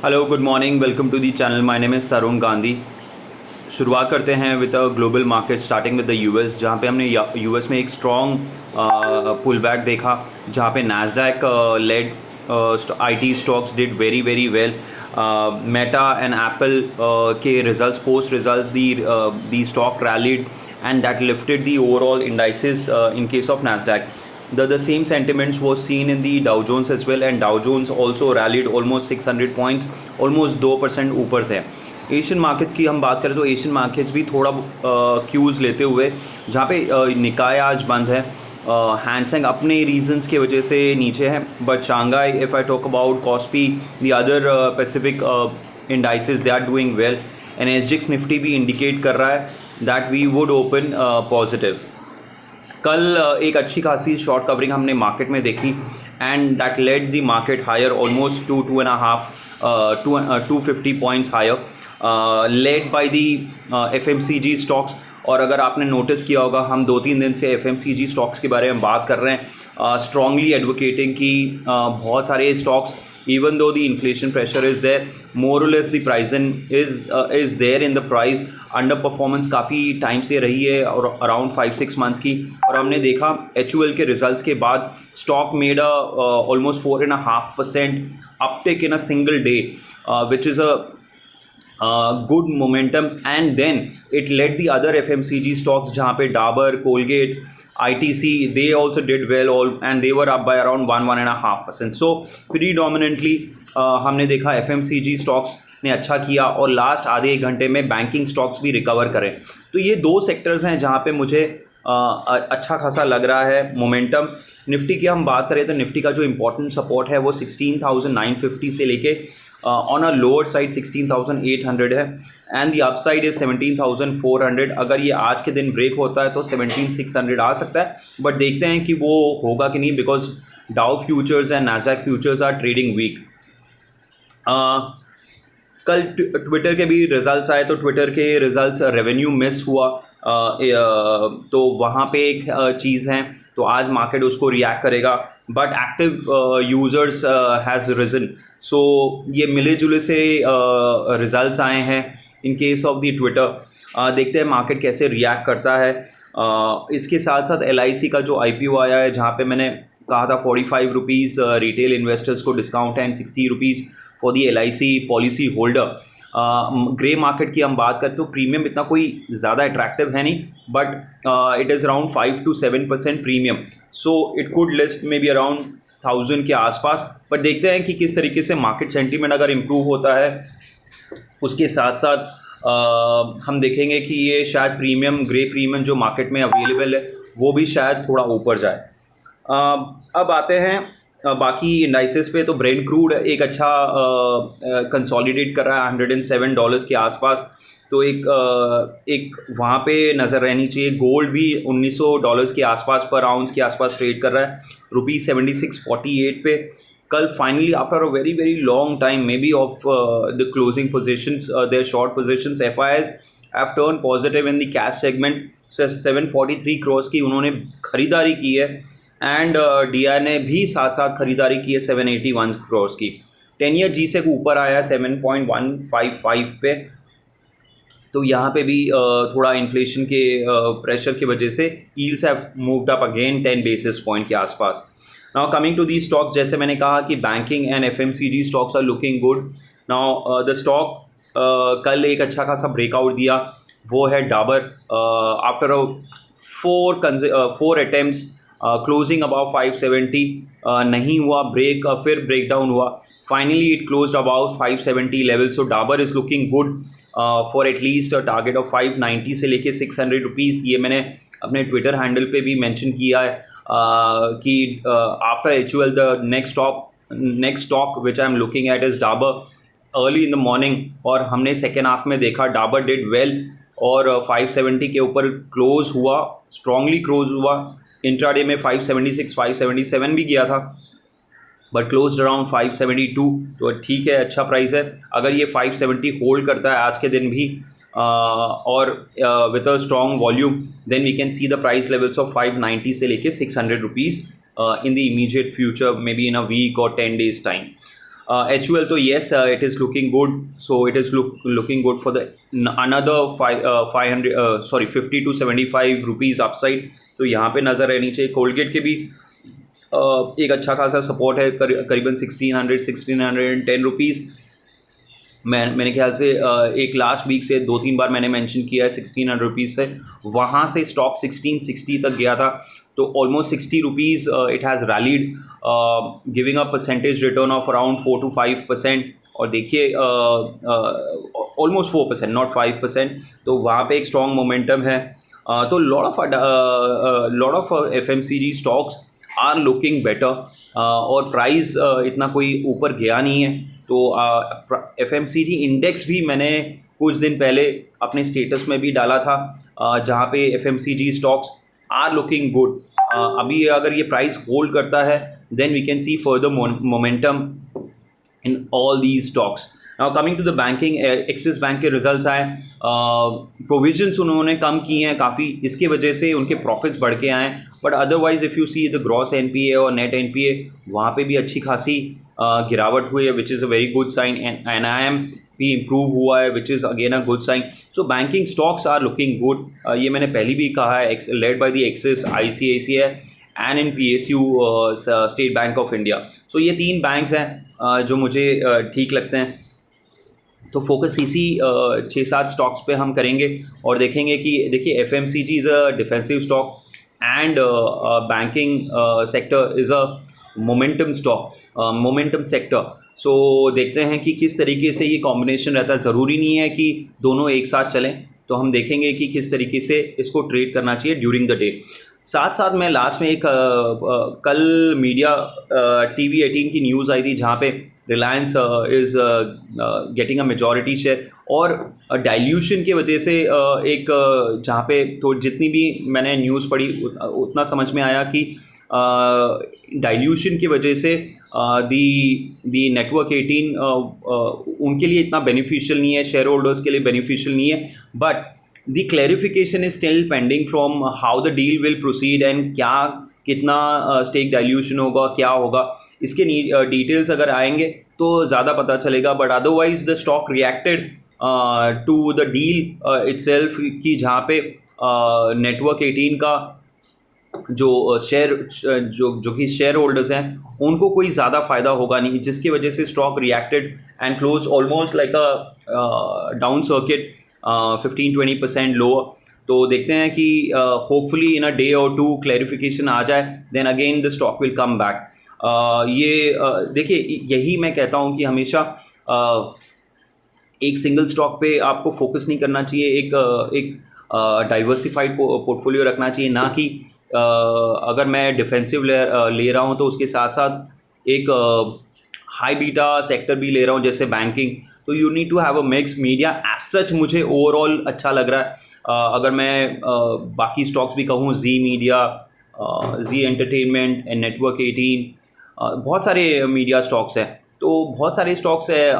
Hello, good morning, welcome to the channel. My name is Tarun Gandhi. शुरुआत करते हैं with a global market starting with the US, जहां पे हमने यूएस में एक स्ट्रॉन्ग पुल बैक देखा, जहां पे Nasdaq led IT stocks did very very well. Meta and Apple के results, post results, the stock rallied and that lifted the overall indices in case of Nasdaq. The same sentiments was seen in the Dow Jones as well, and Dow Jones also rallied almost 600 points, almost 2% ऊपर थे। Asian markets की हम बात करें तो Asian markets भी थोड़ा queues लेते हुए, जहाँ पे निकाय आज बंद है। हैंगसेंग अपने रीजंस की वजह से नीचे है, but Shanghai, if I talk about KOSPI, the other Pacific indices, they are doing well. And SGX Nifty भी इंडिकेट कर रहा है that we would open positive. कल एक अच्छी खासी शॉर्ट कवरिंग हमने मार्केट में देखी, and that led the market higher almost 250 points higher, led by the FMCG stocks. और अगर आपने नोटिस किया होगा, हम 2-3 दिन से एफएमसीजी स्टॉक्स के बारे में बात कर रहे हैं, स्ट्रांगली एडवोकेटिंग कि बहुत सारे stocks, even though the inflation pressure is there, more or less the pricing is there in the price। Under performance काफ़ी टाइम से रही है, और अराउंड 5-6 मंथ्स की। और हमने देखा HUL के रिजल्ट्स के बाद stock made almost 4.5% Uptake in a single day, which is a good momentum, and then it led the other FMCG stocks, जहाँ पे Dabur, Colgate, ITC, they also did well, all and they were up by around 1.5%। so predominantly हमने देखा FMCG stocks ने अच्छा किया, और last आधे एक घंटे में बैंकिंग स्टॉक्स भी रिकवर करें। तो ये दो सेक्टर्स हैं जहाँ पे मुझे अच्छा खासा लग रहा है मोमेंटम। निफ्टी की हम बात करें तो निफ्टी का जो इम्पोर्टेंट सपोर्ट है वो 16,950 से लेके ऑन अ लोअर साइड 16,800 है, एंड द अपसाइड इज 17,400। अगर ये आज के दिन ब्रेक होता है तो 17,600 आ सकता है, बट देखते हैं कि वो होगा कि नहीं, because Dow futures and Nasdaq futures are trading weak. कल ट्विटर के भी रिजल्ट्स आए, तो ट्विटर के रिजल्ट्स रेवेन्यू मिस हुआ, तो वहाँ पे एक चीज़ है, तो आज मार्केट उसको रिएक्ट करेगा, but active users has reason. So ये मिले जुले से रिजल्ट्स आए हैं in case of the Twitter. देखते हैं मार्केट कैसे रिएक्ट करता है। इसके साथ साथ LIC का जो IPO आया है, जहाँ पे मैंने कहा था 45 रुपीज़ रिटेल इन्वेस्टर्स को डिस्काउंट है, and 60 rupees for the LIC policy holder. Grey market की हम बात करें तो प्रीमियम इतना कोई ज़्यादा अट्रैक्टिव है नहीं, but it is around 5 to 7% premium, so it could list may be around 1000 के आसपास। पर देखते हैं कि किस तरीके से मार्केट सेंटीमेंट अगर इम्प्रूव होता है, उसके साथ साथ हम देखेंगे कि ये शायद प्रीमियम, ग्रे प्रीमियम जो मार्केट में अवेलेबल है, वो भी शायद थोड़ा ऊपर जाए। अब आते हैं बाकी इंडाइसेस पे। तो ब्रेंट क्रूड एक अच्छा कंसोलिडेट कर रहा है $107 के आसपास, तो एक वहाँ पे नज़र रहनी चाहिए। गोल्ड भी $1900 के आसपास पर आउंस के आसपास ट्रेड कर रहा है, ₹7648 पे। कल finally after a very very long time may be of the closing positions, their short positions, FIs have turn positive in the cash segment. 743 crore की उन्होंने खरीदारी की है, एंड DI ने भी साथ साथ खरीदारी की है 781 करोड़ की। 10 ईयर G-Sec ऊपर आया 7.155 पे, तो यहाँ पे भी थोड़ा इन्फ्लेशन के प्रेशर की वजह से yields have moved up again 10 basis point के आसपास। Now coming to the stocks, जैसे मैंने कहा कि banking and FMCG stocks are looking good. Now the stock कल एक अच्छा खासा ब्रेकआउट दिया, वो है Dabur. After 4 attempts closing about 570 नहीं हुआ, फिर ब्रेक डाउन हुआ, finally it closed about 570 level. So Dabur is looking good for at least target of 590 से लेके 600 रुपीज़। ये मैंने अपने ट्विटर हैंडल पे भी मेंशन किया है कि after HUL the next stock which I am looking at is Dabur early in the morning. और हमने सेकेंड हाफ में देखा डाबर डिड वेल, और 570 के ऊपर क्लोज हुआ, स्ट्रांगली क्लोज हुआ। इंट्राडे में 576 577 भी गया था, बट क्लोज अराउंड 572, तो ठीक है, अच्छा प्राइस है। अगर ये 570 होल्ड करता है आज के दिन भी, और with a strong volume, then we can see the price levels of 590 से लेके 600 rupees in the immediate future, may be in a week और 10 days टाइम। HUL तो yes, it is looking good, so it is looking good for the another 50 to 75 rupees upside, तो यहाँ पे नज़र रहनी चाहिए। कोलगेट के भी एक अच्छा खासा सपोर्ट है, करीबन 1610 रुपीज़। मैंने ख्याल से एक लास्ट वीक से 2-3 बार मैंने मेंशन किया है 1600 रुपीज़ से, वहाँ से स्टॉक 1660 तक गया था, तो almost 60 rupees it has rallied, giving a percentage return of around 4 to 5%। और देखिए ऑलमोस्ट 4%, नॉट 5%, तो वहाँ पे एक स्ट्रॉन्ग मोमेंटम है। तो lot of FMCG stocks are looking better, और प्राइस इतना कोई ऊपर गया नहीं है। तो FMCG इंडेक्स भी मैंने कुछ दिन पहले अपने स्टेटस में भी डाला था, जहाँ पे FMCG stocks are looking good. अभी अगर ये प्राइस होल्ड करता है then we can see further momentum in all these stocks. Now coming to the banking, Axis bank के रिजल्ट्स आए, प्रोविजंस उन्होंने कम किए हैं काफ़ी, इसके वजह से उनके प्रॉफिट्स बढ़ के आए। But otherwise if you see the gross NPA और नेट NPA, वहाँ पे भी अच्छी खासी गिरावट हुई है, which is a very good sign. And NIM भी इम्प्रूव हुआ है, which is again a good sign. So banking stocks are looking good. ये मैंने पहले भी कहा है, led by the Axis, ICICI and in PSU State Bank of India. सो ये 3 बैंक्स हैं जो मुझे ठीक लगते हैं। तो फोकस इसी 6-7 स्टॉक्स पे हम करेंगे और देखेंगे कि देखिए FMCG is a defensive stock and banking sector is a momentum stock, momentum sector. So देखते हैं कि किस तरीके से ये कॉम्बिनेशन रहता है। ज़रूरी नहीं है कि दोनों एक साथ चलें, तो हम देखेंगे कि किस तरीके से इसको ट्रेड करना चाहिए ड्यूरिंग द डे। साथ साथ मैं लास्ट में एक कल मीडिया TV 18 की न्यूज़ आई थी, जहाँ पे Reliance is getting a majority share, और डाइल्यूशन की वजह से जहाँ पे तो जितनी भी मैंने न्यूज़ पढ़ी उतना समझ में आया कि डाइल्यूशन की वजह से दी नेटवर्क 18 उनके लिए इतना बेनिफिशियल नहीं है, शेयर होल्डर्स के लिए बेनिफिशियल नहीं है। But the clarification is still pending from how the deal will proceed and कितना स्टेक डाइल्यूशन होगा, क्या होगा, इसके डिटेल्स अगर आएंगे तो ज़्यादा पता चलेगा। But otherwise the stock reacted to the deal itself, कि जहाँ पे नेटवर्क 18 का जो कि शेयर होल्डर्स हैं उनको कोई ज़्यादा फ़ायदा होगा नहीं, जिसकी वजह से stock reacted and close almost like a down circuit, 15-20% लो। तो देखते हैं कि होपफुली इन अ डे और 2 क्लैरिफिकेशन आ जाए, then again the stock will come back. देखिए यही मैं कहता हूँ कि हमेशा एक सिंगल स्टॉक पे आपको फोकस नहीं करना चाहिए, एक डाइवर्सिफाइड पोर्टफोलियो रखना चाहिए, ना कि अगर मैं डिफेंसिव ले रहा हूँ तो उसके साथ साथ एक हाई बीटा सेक्टर भी ले रहा हूँ जैसे बैंकिंग। तो you need to have a mix. Media as such मुझे ओवरऑल अच्छा लग रहा है। अगर मैं बाकी स्टॉक्स भी कहूँ, Zee media, Zee entertainment and network 18, बहुत सारे मीडिया स्टॉक्स हैं, तो बहुत सारे स्टॉक्स है,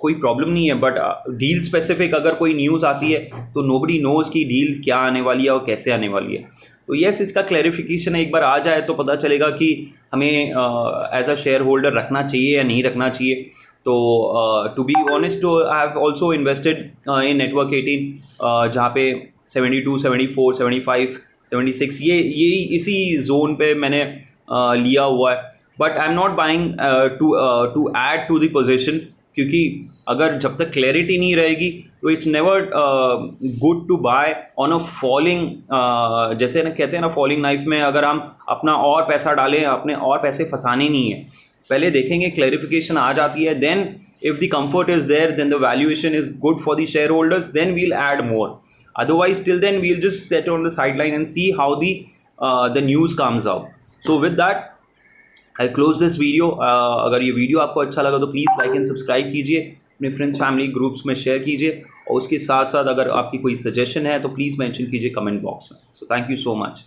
कोई प्रॉब्लम नहीं है। बट डील स्पेसिफिक अगर कोई न्यूज़ आती है तो नोबडी नोज़ की डील क्या आने वाली है और कैसे आने वाली है। तो यस, इसका क्लैरिफिकेशन एक बार आ जाए तो पता चलेगा कि हमें एज अ शेयर होल्डर रखना चाहिए या नहीं रखना चाहिए। तो to be honest, I have also invested in network 18, जहाँ पे 72, 74, 75, 76 ये इसी जोन पे मैंने लिया हुआ है। But I am not buying to add to the position, क्योंकि अगर जब तक क्लैरिटी नहीं रहेगी तो it's never good to buy on a falling, जैसे ना कहते हैं ना फॉलिंग नाइफ में, अगर हम अपना और पैसा डालें, अपने और पैसे फंसाने नहीं है, पहले देखेंगे क्लैरिफिकेशन आ जाती है, then if the comfort is there, then the valuation is good for the share holders, then we'll add more. Otherwise, till then, we'll just sit on the sideline and see how the news comes out. So with that, I'll close this video. अगर ये video आपको अच्छा लगा तो please like and subscribe कीजिए, अपने friends family groups में share कीजिए, और उसके साथ साथ अगर आपकी कोई सजेशन है तो प्लीज़ मेंशन कीजिए कमेंट बॉक्स में। So thank you so much.